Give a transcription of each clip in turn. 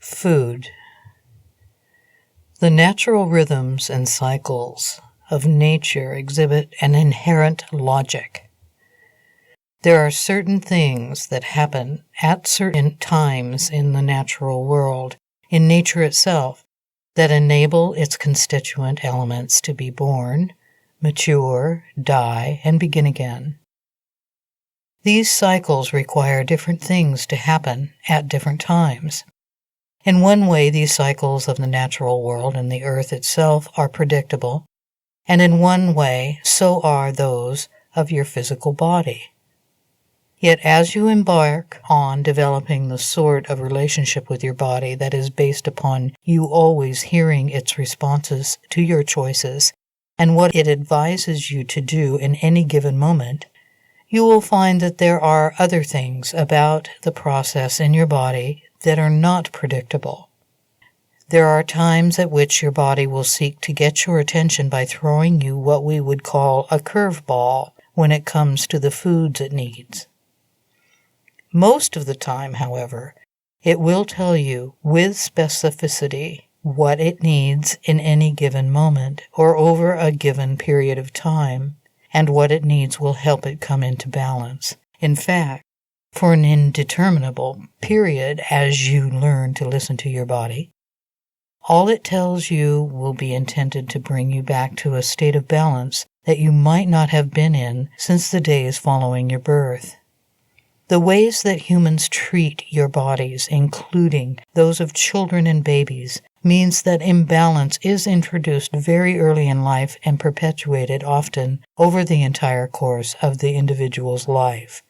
Food. The natural rhythms and cycles of nature exhibit an inherent logic. There are certain things that happen at certain times in the natural world, in nature itself, that enable its constituent elements to be born, mature, die, and begin again. These cycles require different things to happen at different times. In one way, these cycles of the natural world and the earth itself are predictable, and in one way, so are those of your physical body. Yet as you embark on developing the sort of relationship with your body that is based upon you always hearing its responses to your choices and what it advises you to do in any given moment, you will find that there are other things about the process in your body that are not predictable. There are times at which your body will seek to get your attention by throwing you what we would call a curveball when it comes to the foods it needs. Most of the time, however, it will tell you with specificity what it needs in any given moment or over a given period of time, and what it needs will help it come into balance. In fact, for an indeterminable period as you learn to listen to your body, all it tells you will be intended to bring you back to a state of balance that you might not have been in since the days following your birth. The ways that humans treat your bodies, including those of children and babies, means that imbalance is introduced very early in life and perpetuated often over the entire course of the individual's life.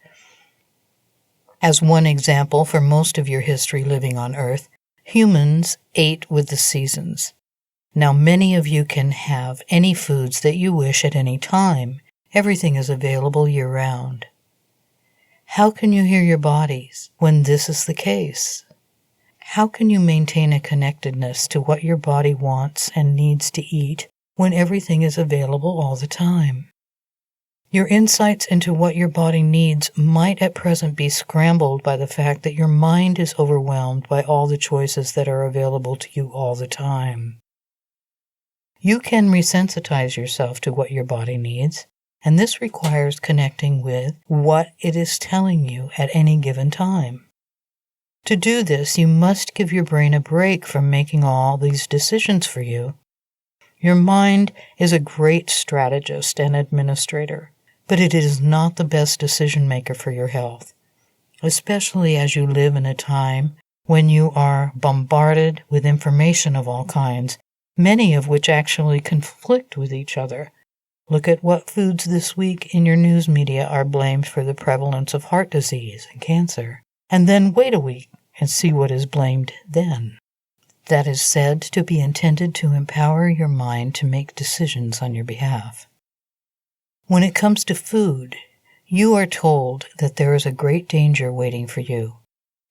As one example, for most of your history living on Earth, humans ate with the seasons. Now many of you can have any foods that you wish at any time. Everything is available year-round. How can you hear your bodies when this is the case? How can you maintain a connectedness to what your body wants and needs to eat when everything is available all the time? Your insights into what your body needs might at present be scrambled by the fact that your mind is overwhelmed by all the choices that are available to you all the time. You can resensitize yourself to what your body needs, and this requires connecting with what it is telling you at any given time. To do this, you must give your brain a break from making all these decisions for you. Your mind is a great strategist and administrator, but it is not the best decision maker for your health, especially as you live in a time when you are bombarded with information of all kinds, many of which actually conflict with each other. Look at what foods this week in your news media are blamed for the prevalence of heart disease and cancer, and then wait a week and see what is blamed then. That is said to be intended to empower your mind to make decisions on your behalf. When it comes to food, you are told that there is a great danger waiting for you,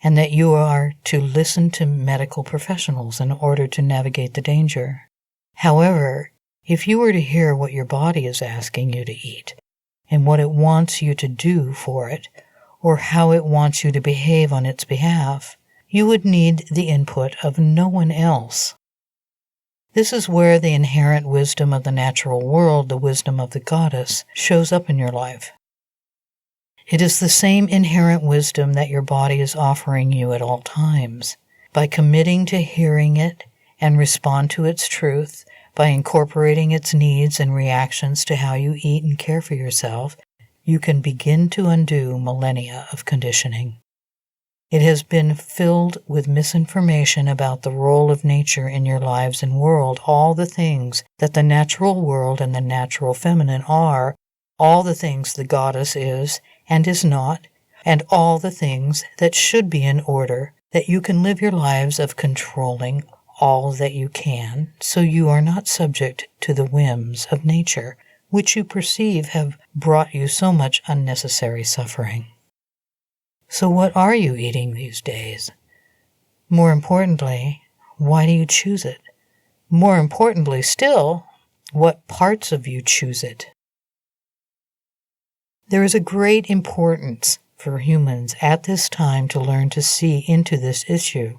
and that you are to listen to medical professionals in order to navigate the danger. However, if you were to hear what your body is asking you to eat, and what it wants you to do for it, or how it wants you to behave on its behalf, you would need the input of no one else. This is where the inherent wisdom of the natural world, the wisdom of the goddess, shows up in your life. It is the same inherent wisdom that your body is offering you at all times. By committing to hearing it and respond to its truth, by incorporating its needs and reactions to how you eat and care for yourself, you can begin to undo millennia of conditioning. It has been filled with misinformation about the role of nature in your lives and world, all the things that the natural world and the natural feminine are, all the things the goddess is and is not, and all the things that should be in order, that you can live your lives of controlling all that you can, so you are not subject to the whims of nature, which you perceive have brought you so much unnecessary suffering. So what are you eating these days? More importantly, why do you choose it? More importantly still, what parts of you choose it? There is a great importance for humans at this time to learn to see into this issue.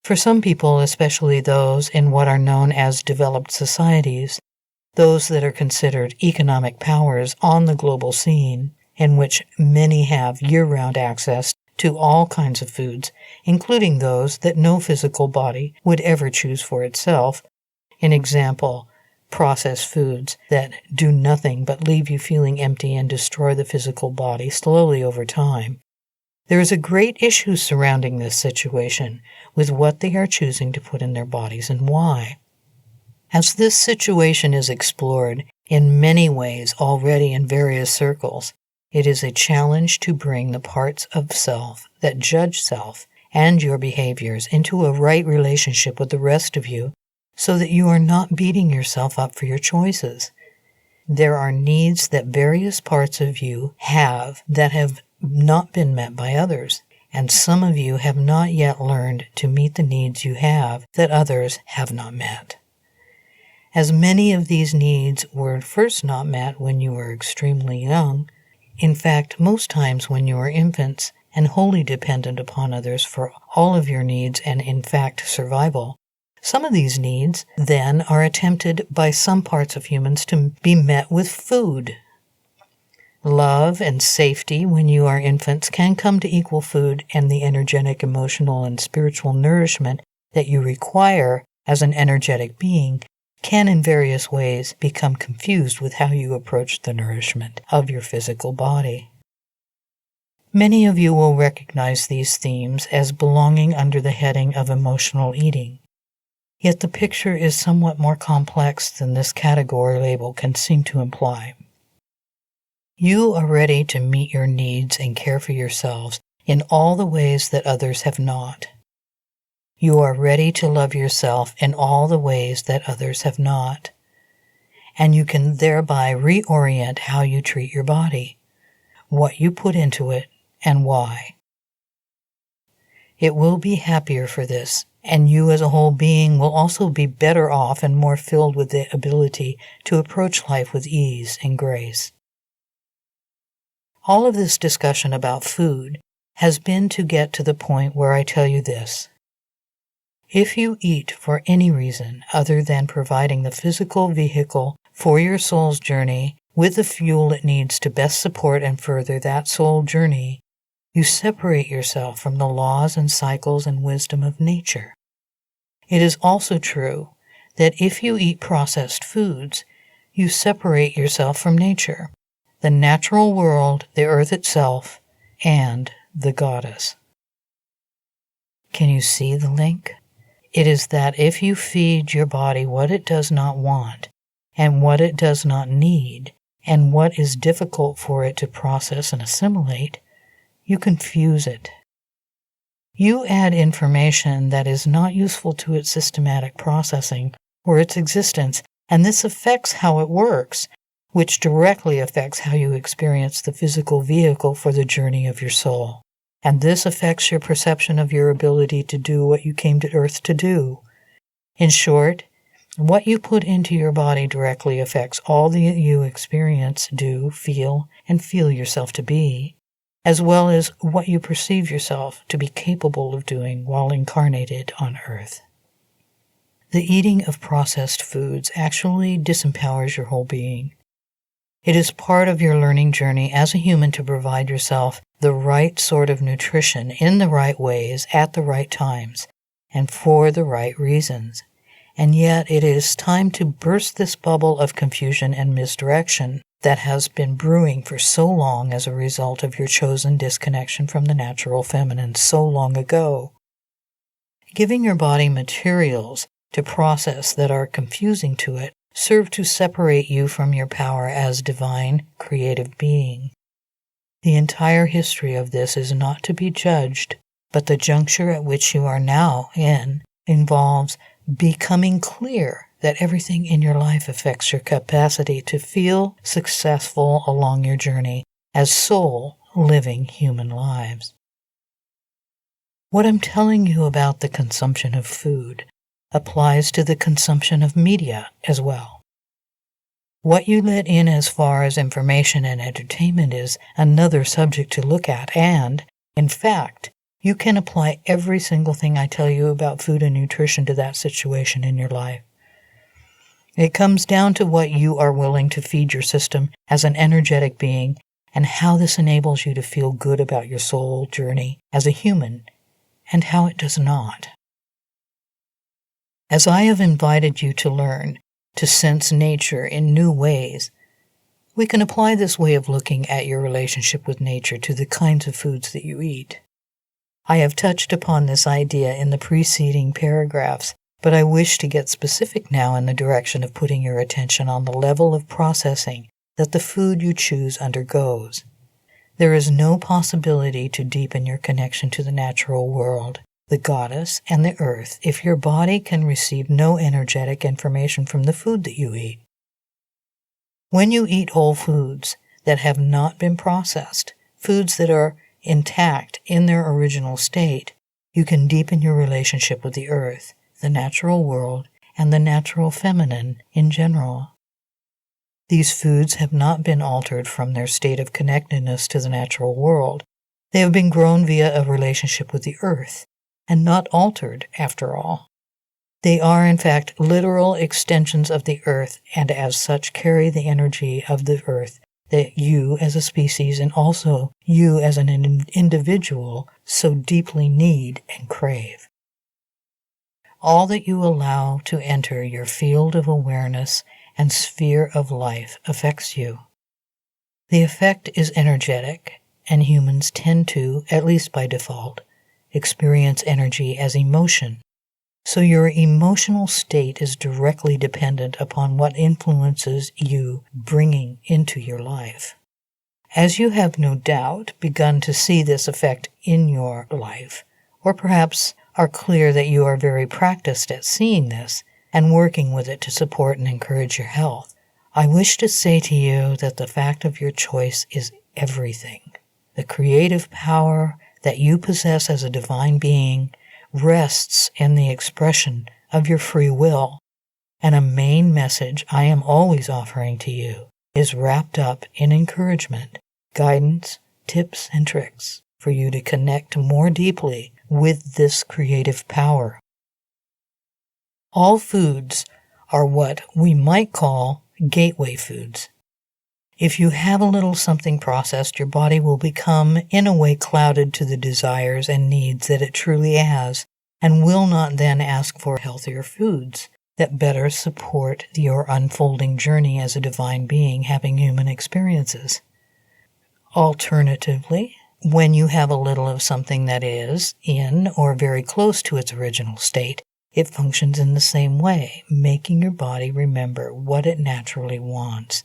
For some people, especially those in what are known as developed societies, those that are considered economic powers on the global scene, in which many have year-round access to all kinds of foods, including those that no physical body would ever choose for itself, an example, processed foods that do nothing but leave you feeling empty and destroy the physical body slowly over time. There is a great issue surrounding this situation with what they are choosing to put in their bodies and why. As this situation is explored in many ways already in various circles, it is a challenge to bring the parts of self that judge self and your behaviors into a right relationship with the rest of you so that you are not beating yourself up for your choices. There are needs that various parts of you have that have not been met by others, and some of you have not yet learned to meet the needs you have that others have not met. As many of these needs were first not met when you were extremely young, in fact, most times when you are infants and wholly dependent upon others for all of your needs and, in fact, survival, some of these needs then are attempted by some parts of humans to be met with food. Love and safety when you are infants can come to equal food and the energetic, emotional, and spiritual nourishment that you require as an energetic being can in various ways become confused with how you approach the nourishment of your physical body. Many of you will recognize these themes as belonging under the heading of emotional eating. Yet the picture is somewhat more complex than this category label can seem to imply. You are ready to meet your needs and care for yourselves in all the ways that others have not. You are ready to love yourself in all the ways that others have not. And you can thereby reorient how you treat your body, what you put into it, and why. It will be happier for this, and you as a whole being will also be better off and more filled with the ability to approach life with ease and grace. All of this discussion about food has been to get to the point where I tell you this. If you eat for any reason other than providing the physical vehicle for your soul's journey with the fuel it needs to best support and further that soul journey, you separate yourself from the laws and cycles and wisdom of nature. It is also true that if you eat processed foods, you separate yourself from nature, the natural world, the earth itself, and the goddess. Can you see the link? It is that if you feed your body what it does not want, and what it does not need, and what is difficult for it to process and assimilate, you confuse it. You add information that is not useful to its systematic processing or its existence, and this affects how it works, which directly affects how you experience the physical vehicle for the journey of your soul. And this affects your perception of your ability to do what you came to Earth to do. In short, what you put into your body directly affects all that you experience, do, and feel yourself to be, as well as what you perceive yourself to be capable of doing while incarnated on Earth. The eating of processed foods actually disempowers your whole being. It is part of your learning journey as a human to provide yourself the right sort of nutrition in the right ways at the right times and for the right reasons. And yet it is time to burst this bubble of confusion and misdirection that has been brewing for so long as a result of your chosen disconnection from the natural feminine so long ago. Giving your body materials to process that are confusing to it serve to separate you from your power as divine, creative being. The entire history of this is not to be judged, but the juncture at which you are now in involves becoming clear that everything in your life affects your capacity to feel successful along your journey as soul living human lives. What I'm telling you about the consumption of food applies to the consumption of media as well. What you let in as far as information and entertainment is another subject to look at and, in fact, You can apply every single thing I tell you about food and nutrition to that situation in your life. It comes down to what you are willing to feed your system as an energetic being and how this enables you to feel good about your soul journey as a human and how it does not. As I have invited you to learn to sense nature in new ways, we can apply this way of looking at your relationship with nature to the kinds of foods that you eat. I have touched upon this idea in the preceding paragraphs, but I wish to get specific now in the direction of putting your attention on the level of processing that the food you choose undergoes. There is no possibility to deepen your connection to the natural world, the goddess, and the earth if your body can receive no energetic information from the food that you eat. When you eat whole foods that have not been processed, foods that are intact in their original state, you can deepen your relationship with the earth, the natural world, and the natural feminine in general. These foods have not been altered from their state of connectedness to the natural world. They have been grown via a relationship with the earth, and not altered after all. They are, in fact, literal extensions of the earth, and as such carry the energy of the earth that you as a species and also you as an individual so deeply need and crave. All that you allow to enter your field of awareness and sphere of life affects you. The effect is energetic, and humans tend to, at least by default, experience energy as emotion. So your emotional state is directly dependent upon what influences you bringing into your life. As you have no doubt begun to see this effect in your life, or perhaps are clear that you are very practiced at seeing this and working with it to support and encourage your health, I wish to say to you that the fact of your choice is everything. The creative power that you possess as a divine being rests in the expression of your free will, and a main message I am always offering to you is wrapped up in encouragement, guidance, tips, and tricks for you to connect more deeply with this creative power. All foods are what we might call gateway foods. If you have a little something processed, your body will become, in a way, clouded to the desires and needs that it truly has, and will not then ask for healthier foods that better support your unfolding journey as a divine being having human experiences. Alternatively, when you have a little of something that is in or very close to its original state, it functions in the same way, making your body remember what it naturally wants,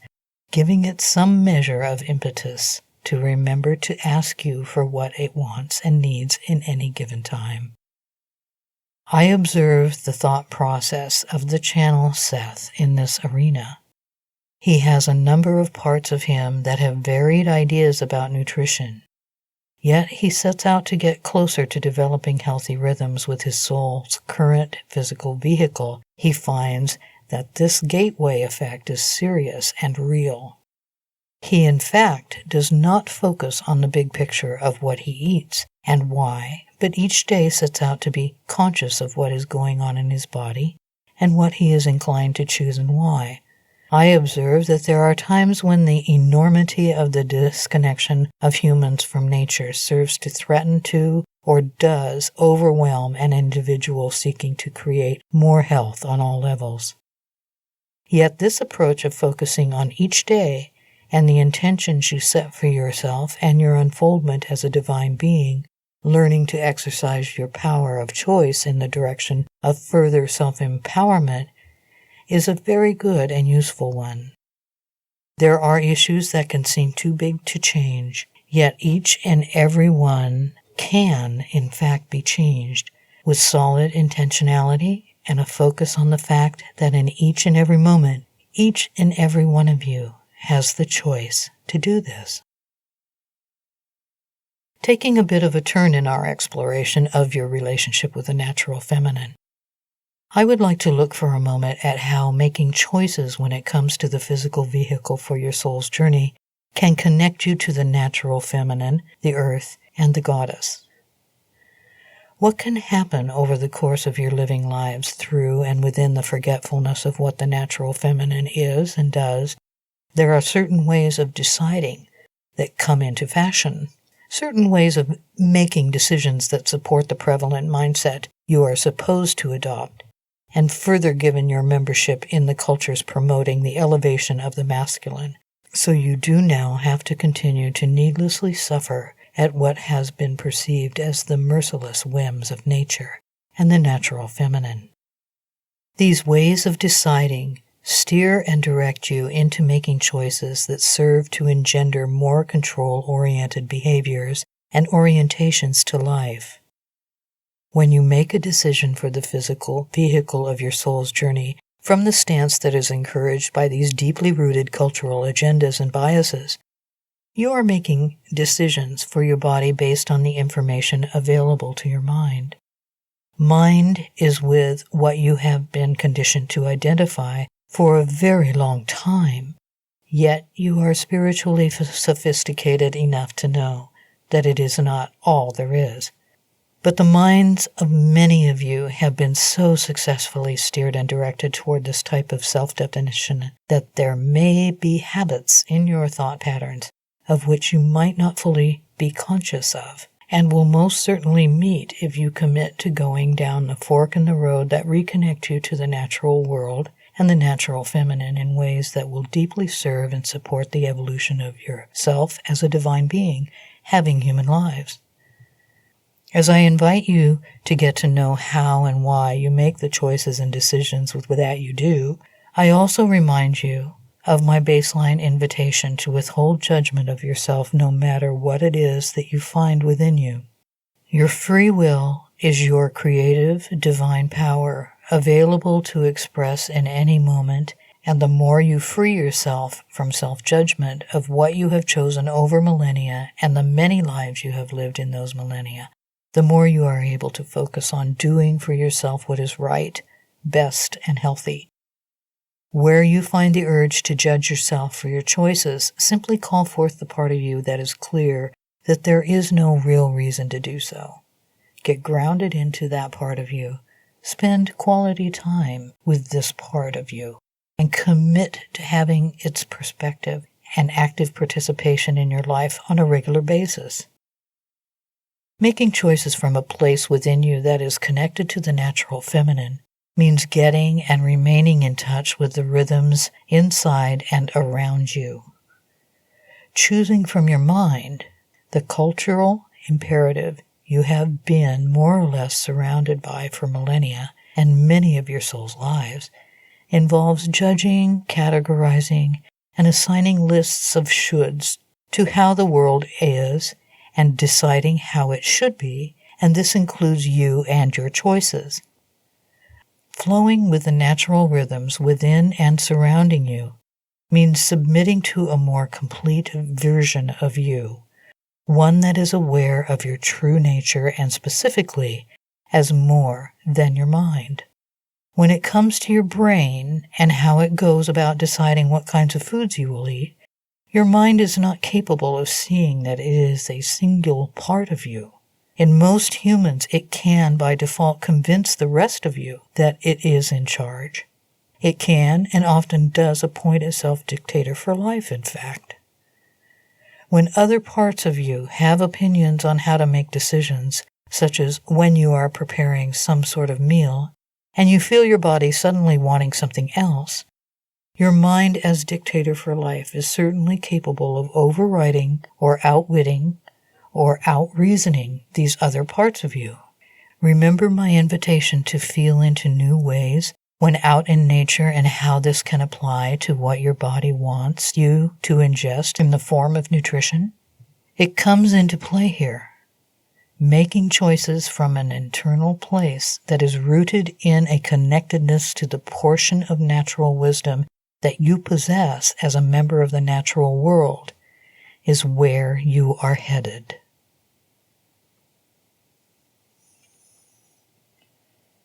giving it some measure of impetus to remember to ask you for what it wants and needs in any given time. I observe the thought process of the channel Seth in this arena. He has a number of parts of him that have varied ideas about nutrition, yet he sets out to get closer to developing healthy rhythms with his soul's current physical vehicle. He finds that this gateway effect is serious and real. He, in fact, does not focus on the big picture of what he eats and why, but each day sets out to be conscious of what is going on in his body and what he is inclined to choose and why. I observe that there are times when the enormity of the disconnection of humans from nature serves to threaten to or does overwhelm an individual seeking to create more health on all levels. Yet this approach of focusing on each day and the intentions you set for yourself and your unfoldment as a divine being, learning to exercise your power of choice in the direction of further self-empowerment, is a very good and useful one. There are issues that can seem too big to change, yet each and every one can, in fact, be changed with solid intentionality and a focus on the fact that in each and every moment, each and every one of you has the choice to do this. Taking a bit of a turn in our exploration of your relationship with the natural feminine, I would like to look for a moment at how making choices when it comes to the physical vehicle for your soul's journey can connect you to the natural feminine, the earth, and the goddess. What can happen over the course of your living lives through and within the forgetfulness of what the natural feminine is and does? There are certain ways of deciding that come into fashion, certain ways of making decisions that support the prevalent mindset you are supposed to adopt, and further given your membership in the cultures promoting the elevation of the masculine. So you do now have to continue to needlessly suffer at what has been perceived as the merciless whims of nature and the natural feminine. These ways of deciding steer and direct you into making choices that serve to engender more control-oriented behaviors and orientations to life. When you make a decision for the physical vehicle of your soul's journey from the stance that is encouraged by these deeply rooted cultural agendas and biases, you are making decisions for your body based on the information available to your mind. Mind is with what you have been conditioned to identify for a very long time, yet you are spiritually sophisticated enough to know that it is not all there is. But the minds of many of you have been so successfully steered and directed toward this type of self-definition that there may be habits in your thought patterns of which you might not fully be conscious of, and will most certainly meet if you commit to going down the fork in the road that reconnect you to the natural world and the natural feminine in ways that will deeply serve and support the evolution of yourself as a divine being having human lives. As I invite you to get to know how and why you make the choices and decisions that you do, I also remind you of my baseline invitation to withhold judgment of yourself no matter what it is that you find within you. Your free will is your creative, divine power, available to express in any moment, and the more you free yourself from self-judgment of what you have chosen over millennia and the many lives you have lived in those millennia, the more you are able to focus on doing for yourself what is right, best, and healthy. Where you find the urge to judge yourself for your choices, simply call forth the part of you that is clear that there is no real reason to do so. Get grounded into that part of you. Spend quality time with this part of you and commit to having its perspective and active participation in your life on a regular basis. Making choices from a place within you that is connected to the natural feminine means getting and remaining in touch with the rhythms inside and around you. Choosing from your mind, the cultural imperative you have been more or less surrounded by for millennia and many of your soul's lives, involves judging, categorizing, and assigning lists of shoulds to how the world is and deciding how it should be, and this includes you and your choices. Flowing with the natural rhythms within and surrounding you means submitting to a more complete version of you, one that is aware of your true nature and specifically as more than your mind. When it comes to your brain and how it goes about deciding what kinds of foods you will eat, your mind is not capable of seeing that it is a single part of you. In most humans, it can, by default, convince the rest of you that it is in charge. It can, and often does, appoint itself dictator for life, in fact. When other parts of you have opinions on how to make decisions, such as when you are preparing some sort of meal, and you feel your body suddenly wanting something else, your mind as dictator for life is certainly capable of overriding or outwitting or out-reasoning these other parts of you. Remember my invitation to feel into new ways when out in nature and how this can apply to what your body wants you to ingest in the form of nutrition? It comes into play here. Making choices from an internal place that is rooted in a connectedness to the portion of natural wisdom that you possess as a member of the natural world is where you are headed.